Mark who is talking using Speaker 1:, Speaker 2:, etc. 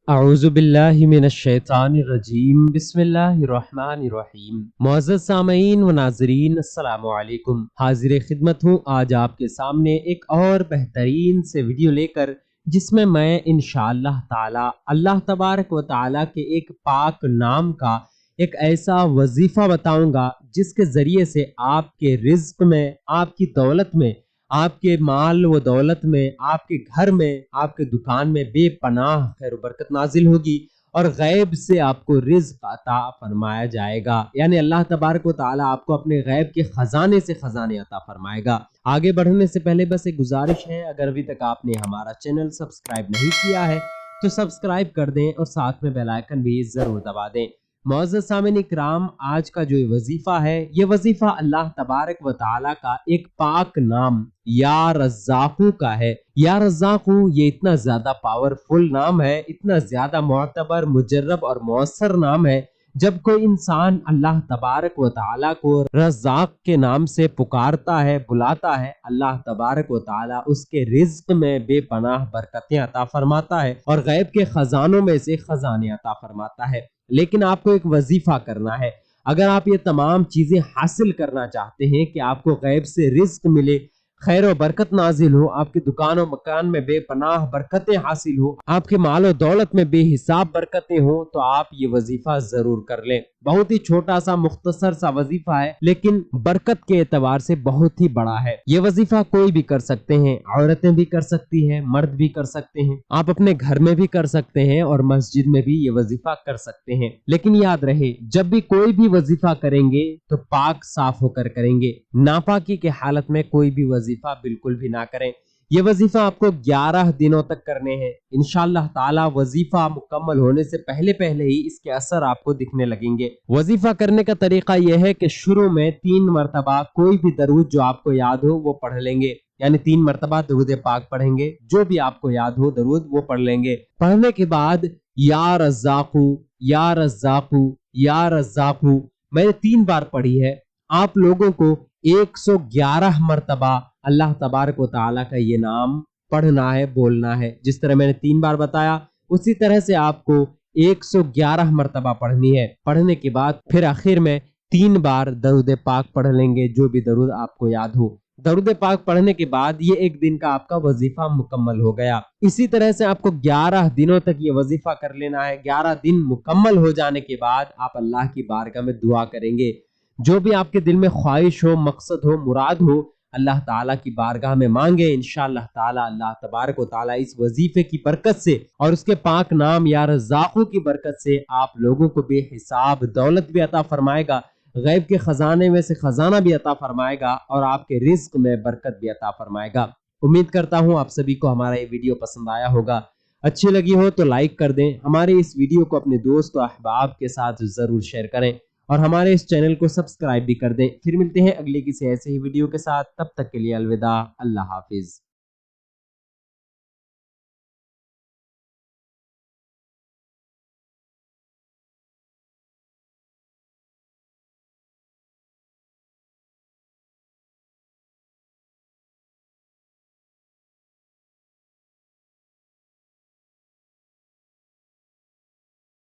Speaker 1: अऊज़ु बिल्लाहि मिनश्शैतानिर्रजीम बिस्मिल्लाहिर्रहमानिर्रहीम। मुअज़्ज़ज़ सामईन व नाज़रीन अस्सलामु अलैकुम। हाज़िर खिदमत हूँ आज आपके सामने एक और बेहतरीन से वीडियो लेकर, जिसमें मैं इंशाअल्लाह ताला अल्लाह तबारक व ताला के एक पाक नाम का एक ऐसा वजीफ़ा बताऊंगा जिसके ज़रिए से आपके रिज़्क़ में, आपकी दौलत में, आपके माल व दौलत में, आपके घर में, आपके दुकान में बेपनाह खैर बरकत नाजिल होगी और गैब से आपको रिज़्क़ अता फरमाया जाएगा। यानी अल्लाह तबारक व ताला आपको अपने गैब के खजाने से खजाने अता फरमाएगा। आगे बढ़ने से पहले बस एक गुजारिश है, अगर अभी तक आपने हमारा चैनल सब्सक्राइब नहीं किया है तो सब्सक्राइब कर दें और साथ में बेल आइकन भी जरूर दबा दें। मुअज़्ज़ज़ सामिन इकराम, आज का जो वजीफा है ये वजीफा अल्लाह तबारक व ताला का एक पाक नाम या रज़्ज़ाक़ू का है। या रज़्ज़ाक़ू ये इतना ज्यादा पावरफुल नाम है, इतना ज्यादा मुअतबर, मुजर्रब और मौसर नाम है। जब कोई इंसान अल्लाह तबारक व ताला को रज़्ज़ाक़ के नाम से पुकारता है, बुलाता है, अल्लाह तबारक व ताला उसके रिज़्क़ में बेपनाह बरकतें अता फरमाता है और गैब के खजानों में से खजाने अता फरमाता है। लेकिन आपको एक वजीफा करना है। अगर आप ये तमाम चीजें हासिल करना चाहते हैं कि आपको गैब से रिज़्क़ मिले, खैर और बरकत नाजिल हो, आपके दुकान और मकान में बेपनाह बरकतें हासिल हो, आपके माल और दौलत में बेहिसाब बरकतें हो, तो आप ये वजीफा जरूर कर लें। बहुत ही छोटा सा मुख्तसर सा वजीफा है, लेकिन बरकत के एतबार से बहुत ही बड़ा है। ये वजीफा कोई भी कर सकते हैं, औरतें भी कर सकती हैं, मर्द भी कर सकते हैं, आप अपने घर में भी कर सकते हैं और मस्जिद में भी ये वजीफा कर सकते हैं। लेकिन याद रहे, जब भी कोई भी वजीफा करेंगे तो पाक साफ होकर करेंगे। नापाकी के हालत में कोई भी वजीफा बिल्कुल भी ना करें। ये वजीफा आपको 11 दिनों तक करने हैं। इंशाअल्लाह ताला वजीफा मुकम्मल होने से पहले पहले ही इसके असर आपको दिखने लगेंगे। वजीफा करने का तरीका यह है कि शुरू में 3 मरतबा कोई भी दरूद जो आपको याद हो वो पढ़ लेंगे। यानी 3 मरतबा दरूद पाक पढ़ेंगे, जो भी आपको याद हो दरूद वो पढ़ लेंगे। पढ़ने के बाद या रज़्ज़ाक़ू, या रज़्ज़ाक़ू, या रज़्ज़ाक़ू मैंने 3 बार पढ़ी है। आप लोगों को 111 मरतबा अल्लाह तबारक व ताला का ये नाम पढ़ना है, बोलना है। जिस तरह मैंने 3 बार बताया उसी तरह से आपको 111 मरतबा पढ़नी है। पढ़ने के बाद फिर आखिर में 3 बार दरूद पाक पढ़ लेंगे, जो भी दरूद आपको याद हो। दरूद पाक पढ़ने के बाद ये एक दिन का आपका वजीफा मुकम्मल हो गया। इसी तरह से आपको 11 दिनों तक ये वजीफा कर लेना है। 11 दिन मुकम्मल हो जाने के बाद आप अल्लाह की बारगाह में दुआ करेंगे। जो भी आपके दिल में ख्वाहिश हो, मकसद हो, मुराद हो, अल्लाह ताला की बारगाह में मांगे। इंशाअल्लाह ताला अल्लाह तबारक व ताला इस वजीफे की बरकत से और उसके पाक नाम या रज़्ज़ाक़ू की बरकत से आप लोगों को बेहिसाब दौलत भी अता फरमाएगा, गैब के खजाने में से खजाना भी अता फरमाएगा और आपके रिज़्क़ में बरकत भी अता फरमाएगा। उम्मीद करता हूँ आप सभी को हमारा ये वीडियो पसंद आया होगा। अच्छी लगी हो तो लाइक कर दें, हमारे इस वीडियो को अपने दोस्त और अहबाब के साथ जरूर शेयर करें और हमारे इस चैनल को सब्सक्राइब भी कर दें। फिर मिलते हैं अगले किसी ऐसे ही वीडियो के साथ, तब तक के लिए अलविदा, अल्लाह हाफिज।